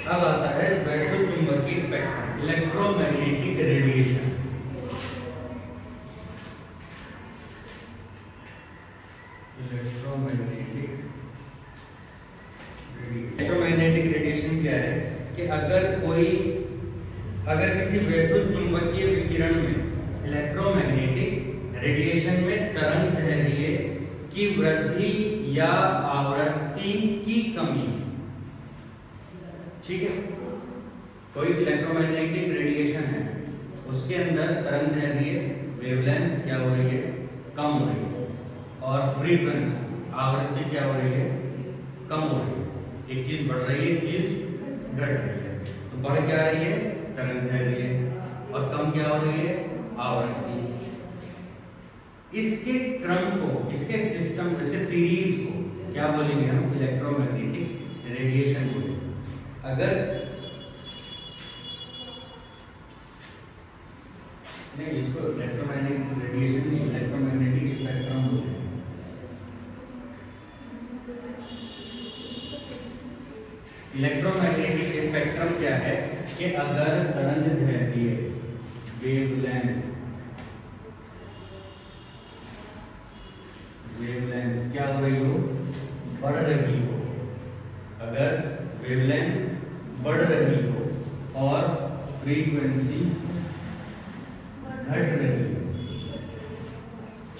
अब आता है वैद्युत चुंबकीय spectrum, electromagnetic radiation. Electromagnetic radiation क्या है कि अगर किसी वैद्युत चुंबकीय विकिरण में, इलेक्ट्रोमैग्नेटिक रेडिएशन में तरंग दैर्ध्य की वृद्धि या आवृत्ति की कमी, ठीक है, कोई इलेक्ट्रोमैग्नेटिक रेडिएशन है, उसके अंदर तरंग दैर्ध्य वेवलेंथ क्या हो रही है, कम हो रही है, और फ्रीक्वेंसी आवृत्ति क्या हो रही है, कम हो रही है। एक चीज बढ़ रही है, एक चीज घट रही है। तो बढ़ क्या रही है, तरंग दैर्ध्य, और कम क्या हो रही है, आवृत्ति। इसके क्रम को, इसके सिस्टम, इसके सीरीज को क्या बोलेंगे हम, इलेक्ट्रोमैग्नेटिक रेडिएशन बोलेंगे। अगर नहीं, इसको इलेक्ट्रोमैग्नेटिक रेडिएशन नहीं, इलेक्ट्रोमैग्नेटिक स्पेक्ट्रम बोलेंगे। इलेक्ट्रोमैग्नेटिक स्पेक्ट्रम क्या है कि अगर तरंग दैर्ध्य वेवलेंथ क्या हो रही हो, बढ़ रही हो, अगर वेवलेंथ बढ़ रही हो और फ्रीक्वेंसी घट रही हो,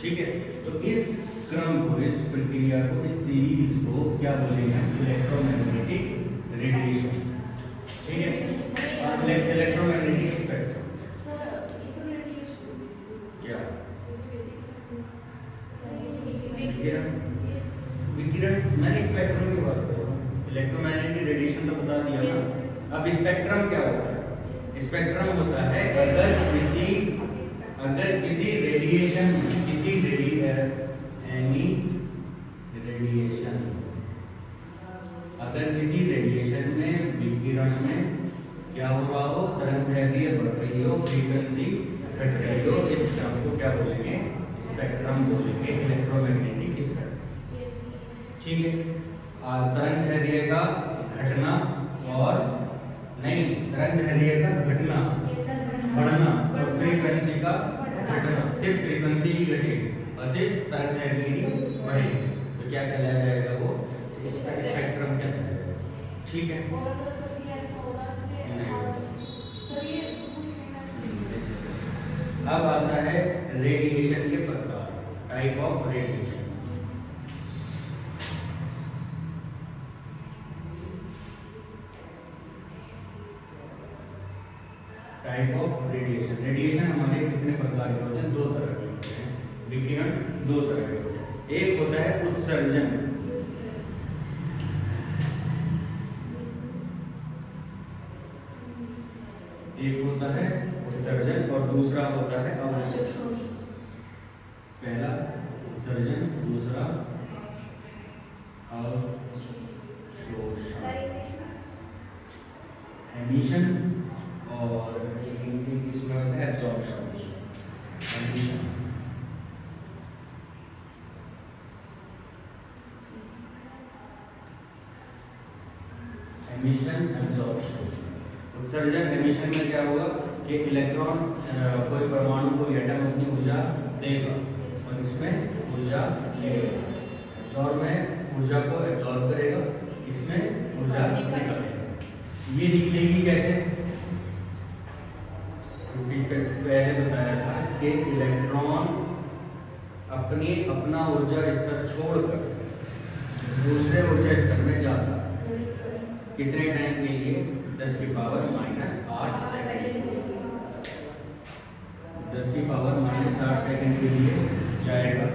ठीक है, तो इस क्रम को, इस प्रक्रिया को, इस सीरीज को क्या बोलेंगे, इलेक्ट्रोमैग्नेटिक रेडिएशन, ठीक है, और इलेक्ट्रोमैग्नेटिक स्पेक्ट्रम क्या, विकिरण, मैंने स्पेक्ट्रम की बात कर रहा हूँ, इलेक्ट्रोमैग्नेटिक रेडिएशन तो बता दिया ना। अब स्पेक्ट्रम क्या होता है, स्पेक्ट्रम होता है अगर किसी रेडिएशन, अगर किसी रेडिएशन में, विकिरण में क्या हो रहा हो, तरंग दैर्ध्य बढ़ रही हो, फ्रीक्वेंसी घट रही हो, इस क्रम को क्या बोलेंगे, स्पेक्ट्रम बोलेंगे, इलेक्ट्रोमैग्नेटिक स्पेक्ट्रम, ठीक है। तरंग दैर्ध्य का घटना और नहीं, तरंग दैर्ध्य का घटना, बढ़ना, और फ्रीक्वेंसी का घटना, सिर्फ फ्रीक्वेंसी ही घटेगी और सिर्फ तरंग दैर्ध्य ही बढ़ेगी, तो क्या कहलाया जाएगा, वो स्पेक्ट्रम कहलाएगा, ठीक है। अब आता है रेडिएशन के प्रकार, type of radiation. Type of radiation, radiation हमारे कितने प्रकार के होते हैं, दो तरह के होते हैं, विकिरण दो तरह के होते हैं। एक होता है उत्सर्जन, एक होता है उत्सर्जन और दूसरा होता है अवशोषण। पहला उत्सर्जन, दूसरा अवशोषण, एमिशन, और इसमें होता है एब्जॉर्प्शन। Emission, absorption. उत्सर्जन, एमिशन में क्या होगा कि इलेक्ट्रॉन, कोई परमाणु, कोई एटम अपनी ऊर्जा देगा और इसमें ऊर्जा लेगा, एब्जॉर्ब में ऊर्जा को एब्जॉर्ब करेगा, इसमें ऊर्जा निकालेगा। ये निकलेगी कैसे, पहले बताया था कि इलेक्ट्रॉन अपना ऊर्जा स्तर छोड़कर दूसरे ऊर्जा स्तर में जाता है, कितने टाइम के लिए, 10 की पावर -8 सेकंड, 10 की पावर -8 सेकंड के लिए जाएगा,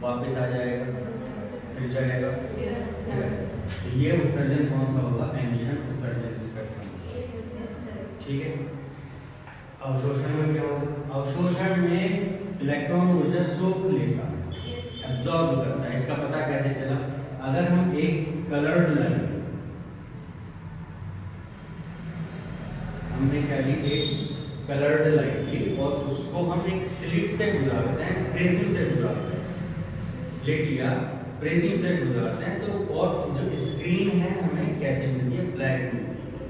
वापस आ जाएगा, फिर जाएगा, तो ये उत्सर्जन कौन सा होगा, एमिशन उत्सर्जन स्पेक्ट्रम, ठीक है। अवशोषण में क्या होगा, अवशोषण में इलेक्ट्रॉन ऊर्जा सोख लेता है, एब्जॉर्ब करता है। इसका पता कैसे चला, अगर हम एक कलर्ड लाइट, हमने क्या ली, एक कलर्ड लाइट ली और उसको हम एक स्लिट से गुजारते हैं, प्रिज्म से गुजारते हैं, स्लिट या प्रिज्म से गुजारते हैं, तो और जो स्क्रीन है हमें कैसे मिलती है, ब्लैक मिलती है,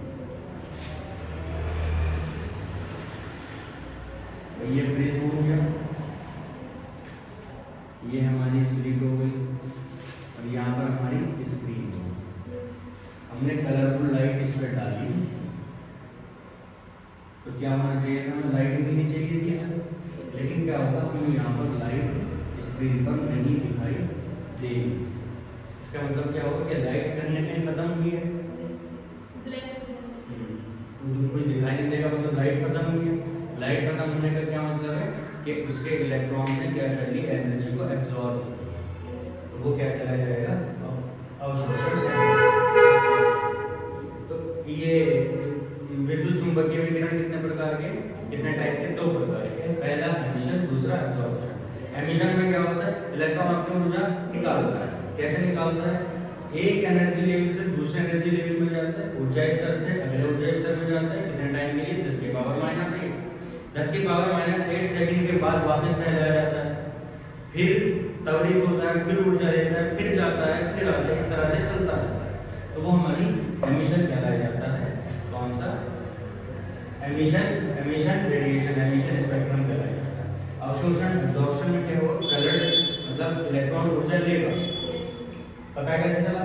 स्लिट हो गई और यहाँ पर हमारी स्क्रीन हो गई। हमने कलरफुल लाइट इस पर डाली तो क्या होना चाहिए था, हमें लाइट मिलनी चाहिए थी, लेकिन क्या होगा, हमें यहाँ पर लाइट स्क्रीन पर नहीं दिखाई देगी। इसका मतलब क्या होगा कि लाइट करने में खत्म हुई है, कुछ दिखाई नहीं देगा, मतलब लाइट खत्म हुई है। लाइट खत्म होने का क्या मतलब है कि उसके इलेक्ट्रॉन ने क्या कर ली, एनर्जी को एब्जॉर्ब, तो वो क्या चला जाएगा, अवशोषण। तो ये विद्युत चुंबकीय विकिरण कितने प्रकार के, कितने टाइप के, दो प्रकार के। पहला एमिशन, दूसरा एब्जॉर्प्शन। एमिशन में क्या होता है, इलेक्ट्रॉन अपनी ऊर्जा निकालता है। कैसे निकालता है, एक एनर्जी लेवल से दूसरे एनर्जी लेवल में जाता है, ऊर्जा स्तर से अगले ऊर्जा स्तर में जाता है। कितने टाइम के लिए, 10 की पावर -8, 10 की पावर -8 सेकंड के बाद वापस पहले आ जाता है, फिर त्वरित होता है, फिर ऊर्जा लेता है, फिर जाता है, फिर आता है, इस तरह से चलता रहता है। तो वो हमारी एमिशन कहलाया जाता है। कौन सा, emission, emission radiation, emission spectrum कहलाया जाता है। अवशोषण, एब्जॉर्प्शन में क्या होगा, कलर मतलब इलेक्ट्रॉन ऊर्जा लेगा। पता है कैसे चला,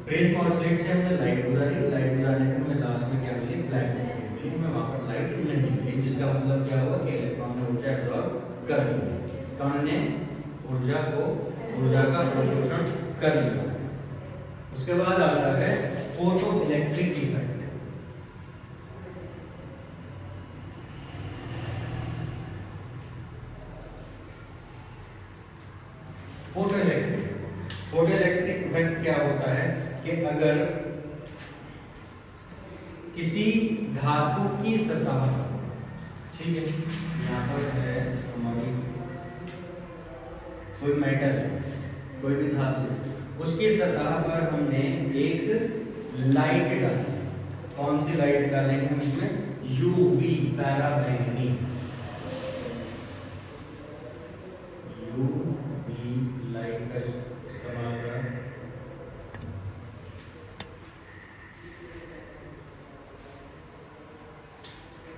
प्रिज्म और स्लिट से हमने लाइट गुजारी, लाइट गुजारने के हमें लास्ट में क्या मिली, ब्लैक स्क्रीन मिली, हमें वहां पर लाइट नहीं मिली, जिसका मतलब क्या हुआ कि इलेक्ट्रॉन ने ऊर्जा एब्जॉर्ब कर ली, इलेक्ट्रॉन ने ऊर्जा का अवशोषण कर लिया। उसके बाद आता है photo electric effect. Photo electric effect क्या होता है कि अगर किसी धातु की सतह पर, ठीक है, यहाँ पर है हमारी कोई मेटल है, कोई भी धातु है, उसकी सतह पर हमने एक लाइट डाली। कौन सी लाइट डालेंगे हम इसमें, यूवी, पैराबैंगनी, यूवी लाइट का इस्तेमाल करें।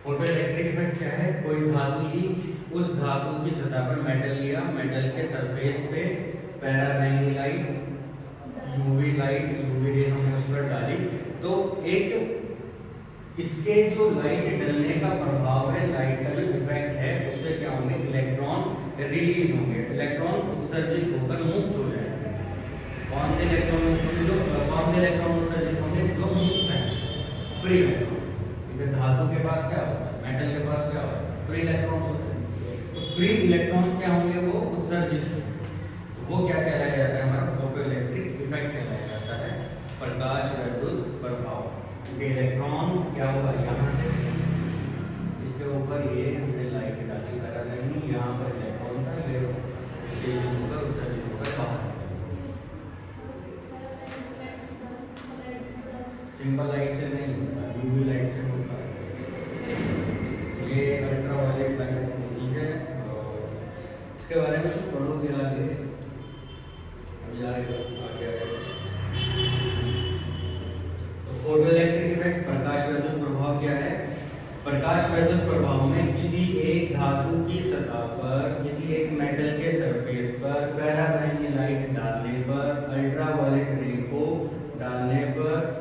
फोटो इलेक्ट्रिक इफेक्ट क्या है, कोई धातु ली, उस धातु की सतह पर मेटल लिया, मेटल के सरफेस पे पैराबैंगनी light, UV light, UV ray हमने उस पर डाली, तो एक इसके जो लाइट डलने का प्रभाव है, लाइट का जो इफेक्ट है, उससे क्या होंगे, इलेक्ट्रॉन रिलीज होंगे, इलेक्ट्रॉन उत्सर्जित होकर मुक्त हो जाएंगे। कौन से इलेक्ट्रॉन मुक्त होंगे, जो कौन से इलेक्ट्रॉन उत्सर्जित होंगे, जो मुक्त हैं, फ्री इलेक्ट्रॉन। क्योंकि धातु के पास क्या होता है, मेटल के पास क्या होता है, फ्री इलेक्ट्रॉन्स होते हैं। तो फ्री इलेक्ट्रॉन्स क्या होंगे, वो उत्सर्जित, तो वो क्या कहलाया जाता है, हमारा फोटो इलेक्ट्रिक इफेक्ट कहलाया जाता है, प्रकाश विद्युत प्रभाव। इलेक्ट्रॉन क्या होगा, यहाँ से इसके ऊपर ये हमने लाइट डाली, पैराबैंगनी, यहाँ पर इलेक्ट्रॉन था, ये उत्तेजित होकर उत्सर्जित होकर बाहर। सिंपल लाइट से नहीं होता, यूवी लाइट से होता है। ये अल्ट्रावायलेट लाइट होती है, इसके बारे में पढ़ोगे आगे, अभी आगे फोटो इलेक्ट्रिक इफेक्ट। प्रकाश विद्युत प्रभाव क्या है, प्रकाश विद्युत प्रभाव में किसी एक धातु की सतह पर, किसी एक मेटल के सरफेस पर पैराबैंगनी लाइट डालने पर, अल्ट्रावायलेट रे को डालने पर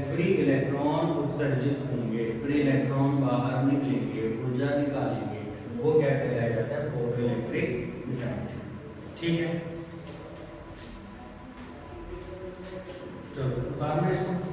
फ्री इलेक्ट्रॉन उत्सर्जित होंगे, फ्री इलेक्ट्रॉन बाहर निकलेंगे, ऊर्जा निकालेंगे, वो क्या कहलाया जाता है, फोटो इलेक्ट्रिक इफेक्ट। ठीक है, चलो उतारना इसको।